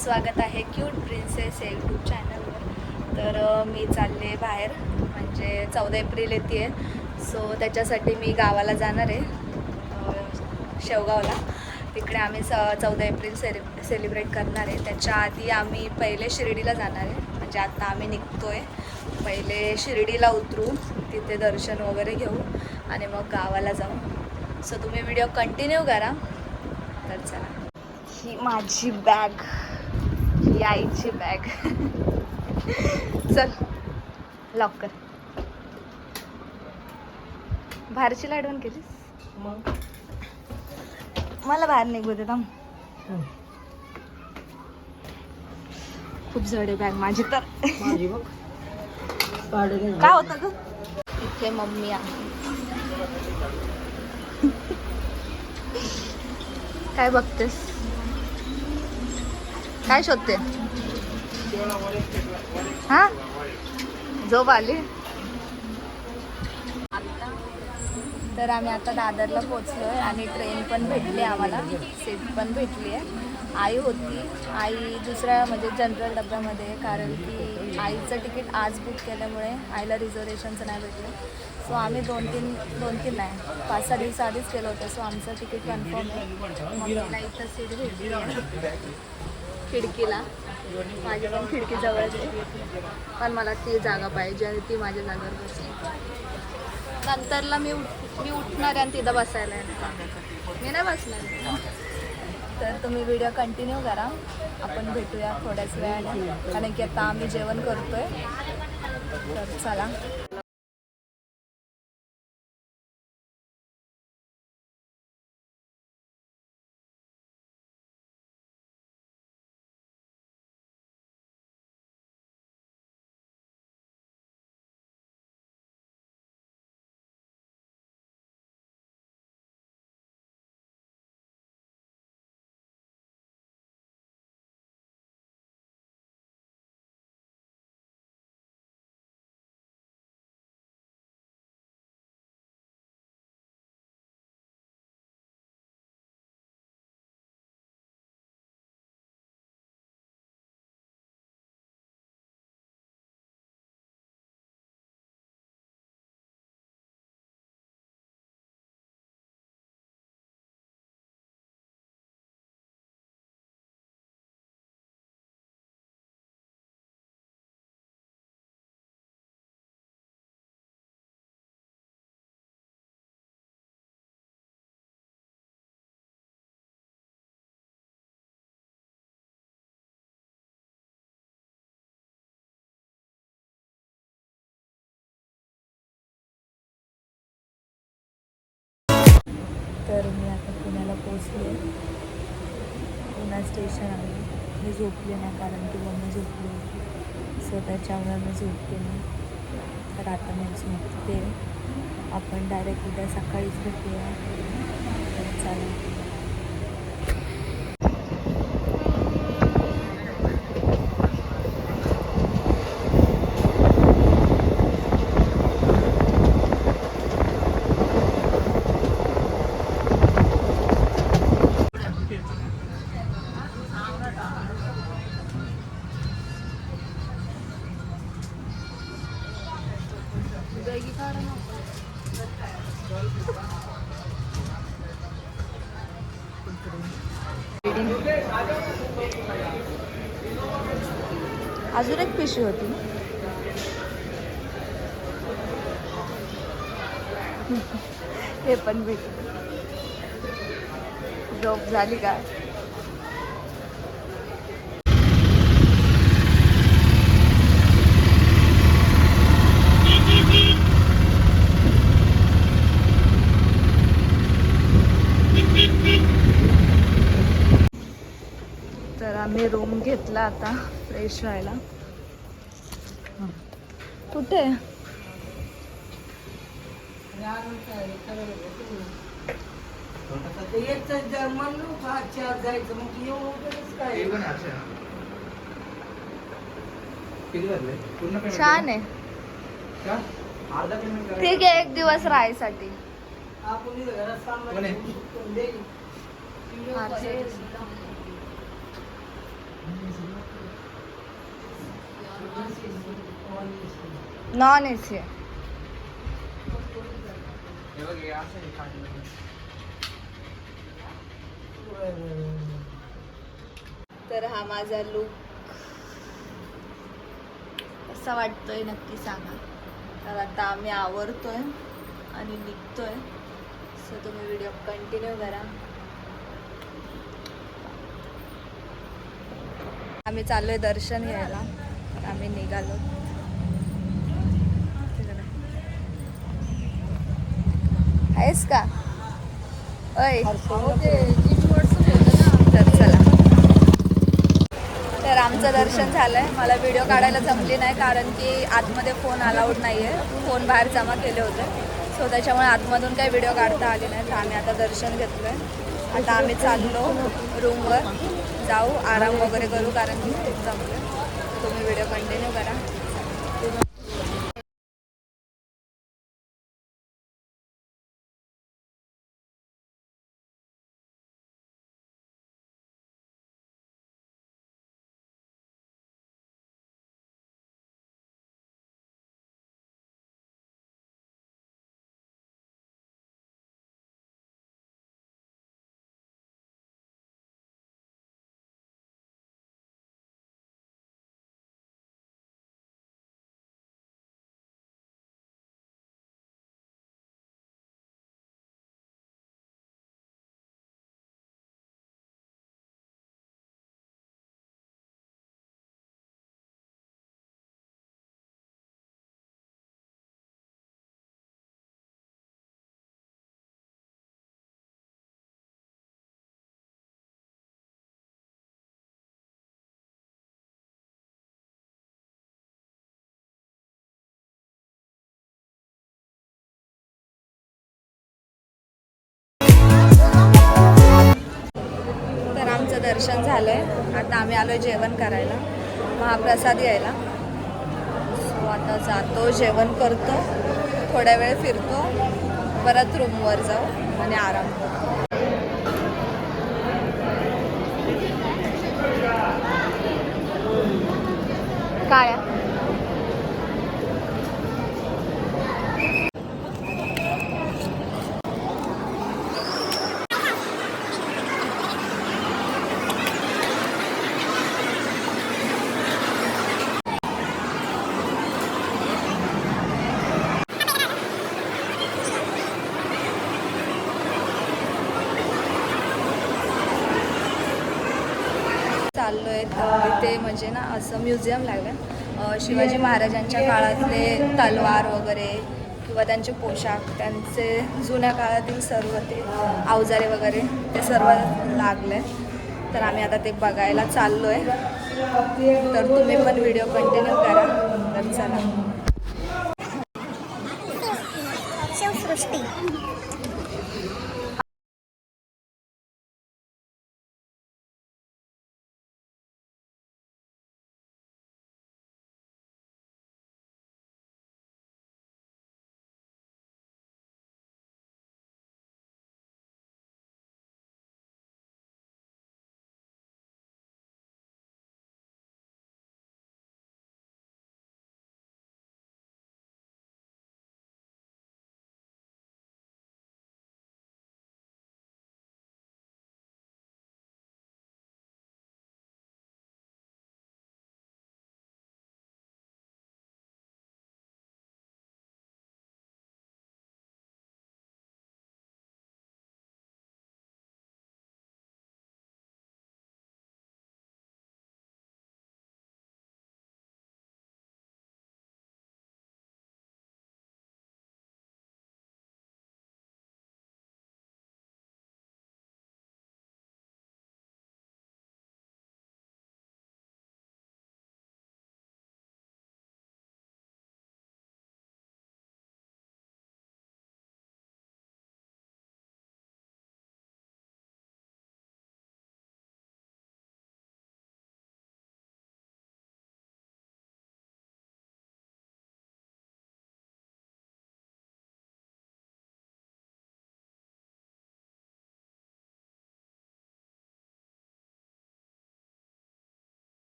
स्वागत आहे cute princess YouTube चॅनलवर. तर मी चालले बाहेर, म्हणजे 14 एप्रिल येते आहे. सो त्याच्यासाठी मी गावाला जाणार आहे, शेवगावला. तिकडे आम्ही 14 एप्रिल सेलिब्रेट करणार आहे. त्याच्या आधी आम्ही पहिले शिर्डीला जाणार आहे. म्हणजे आता आम्ही निघतो आहे, पहिले शिर्डीला उतरू, तिथे दर्शन वगैरे घेऊ आणि मग गावाला जाऊ. सो तुम्ही व्हिडिओ कंटिन्यू करा. तर चला, ही माझी बॅग, ही आईची बॅग. चल लॉक कर. बाहेरची लाईट बंद केलीस? मग मला बाहेर निघू दे. थांब, खूप जड आहे बॅग माझी. तर काय होतं ग? इथे मम्मी आहे. काय बघतेस? काय शोधते? हा, झोप आली? तर आम्ही आता दादरला पोचलो आहे आणि ट्रेन पण भेटली आम्हाला, सीट पण भेटली आहे. आई होती, आई दुसऱ्या म्हणजे जनरल डब्यामध्ये, कारण की आईचं तिकीट आज बुक केल्यामुळे आईला रिझर्वेशनचं नाही भेटलं. सो आम्ही दोन तीन नाही 5-6 दिवस आधीच केलं होतं. सो आमचं तिकीट कन्फर्म आहे. मम्मीला इथं सीट भेटली आहे खिडकीला. माझी पण खिडकी जवळच आहे, पण मला ती जागा पाहिजे आणि ती माझ्या जागेवर बसली. नंतरला मी उठणार आहे आणि तिथं बसायला आहे, मी नाही बसणार. तर तुम्ही व्हिडिओ कंटिन्यू करा, आपण भेटूया थोड्याच वेळाने, कारण की आता आम्ही जेवण करतोय. तर चला. तर मी आता पुण्याला पोचले, पुणा स्टेशन आहे. मी झोपले नाही, कारण की मम्मी झोपली होती, सो त्याच्यामुळे मी झोपले नाही. तर आता मी झोपते. आपण डायरेक्ट उद्या सकाळीच भेटूया. तर चालेल. अजून एक पिशवी होती ना. हे पण भेटलं. झोप झाली का? तर आम्ही रूम घेतला आता फ्रेश व्हायला. कुठे? छान आहे, ठीक आहे, एक दिवस राहायसाठी. नॉन ए सी आहे. तर हा माझा लुक कसा वाटतोय नक्की सांगा. तर आता आम्ही आवरतोय आणि निघतोय, सो तुम्ही व्हिडिओ कंटिन्यू करा. आम्ही चाललोय दर्शन घ्यायला, तर आम्ही निघालो. आहेस का अय? तर चला. तर आमचं दर्शन झालंय. मला व्हिडिओ काढायला जमली नाही कारण की आतमध्ये फोन अलाउड नाही आहे. फोन बाहेर जमा केले होते, सो त्याच्यामुळे आतमधून काही व्हिडिओ काढता आले नाही. तर आम्ही आता दर्शन घेतलंय. आता आम्ही चाललो रूमवर, जाऊ आराम वगैरे करू कारण की खूप जमलं. तुम्ही व्हिडिओ कंटिन्यू करा. तर आमचं दर्शन झालंय. आता आम्ही आलोय जेवण करायला, महाप्रसाद घ्यायला. सो आता जातो, जेवण करतो, थोड्या वेळ फिरतो, परत रूमवर जाऊ आणि आराम करतो. काय चाललो आहे. इथे म्हणजे ना असं म्युझियम लागलं. शिवाजी महाराजांच्या काळातले तलवार वगैरे किंवा त्यांचे पोशाख, त्यांचे जुन्या काळातील सर्व ते अवजारे वगैरे ते सर्व लागले. तर आम्ही आता ते बघायला चाललो आहे. तर तुम्ही पण व्हिडिओ कंटिन्यू करा. तर चला. शिवसृष्टी.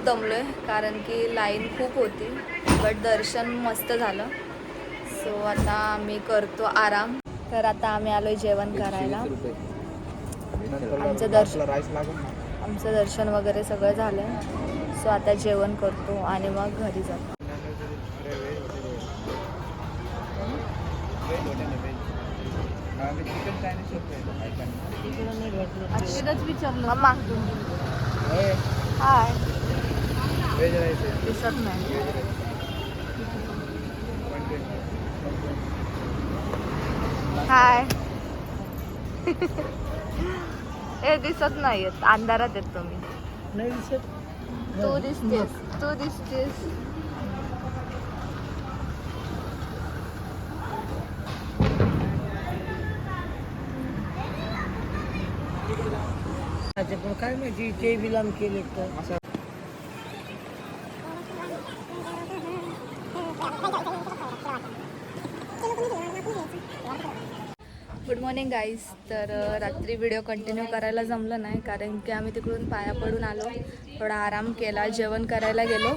खूप दमलो आहे कारण की लाईन खूप होती, बट दर्शन मस्त झालं. सो आता आम्ही करतो आराम. तर आता आम्ही आलो आहे जेवण करायला. आमचं दर्शन वगैरे सगळं झालं आहे. सो आता जेवण करतो आणि मग घरी जातो. मम्मा हाय. दिसत नाही. हाय. हे दिसत नाहीयेत, अंधारात येत तुम्ही. नाही दिसत. तू दिसतेस, तू दिसतेस. पण काय माहिती ते विलाम केले तर. Good morning guys. तर रात्री व्हिडिओ कंटिन्यू करायला जमलं नाही कारण की आम्ही तिकडून पाया पडून आलो, थोडा आराम केला, जेवण करायला गेलो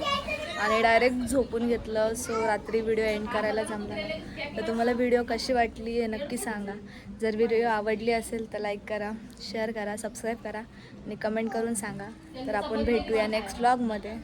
आणि डायरेक्ट झोपून घेतलं. सो रात्री व्हिडिओ एंड करायला जमलं नाही. तर तुम्हाला व्हिडिओ कशी वाटली हे नक्की सांगा. जर व्हिडिओ आवडली असेल तर लाईक करा, शेअर करा, सबस्क्राईब करा आणि कमेंट करून सांगा. तर आपण भेटूया नेक्स्ट व्लॉगमध्ये.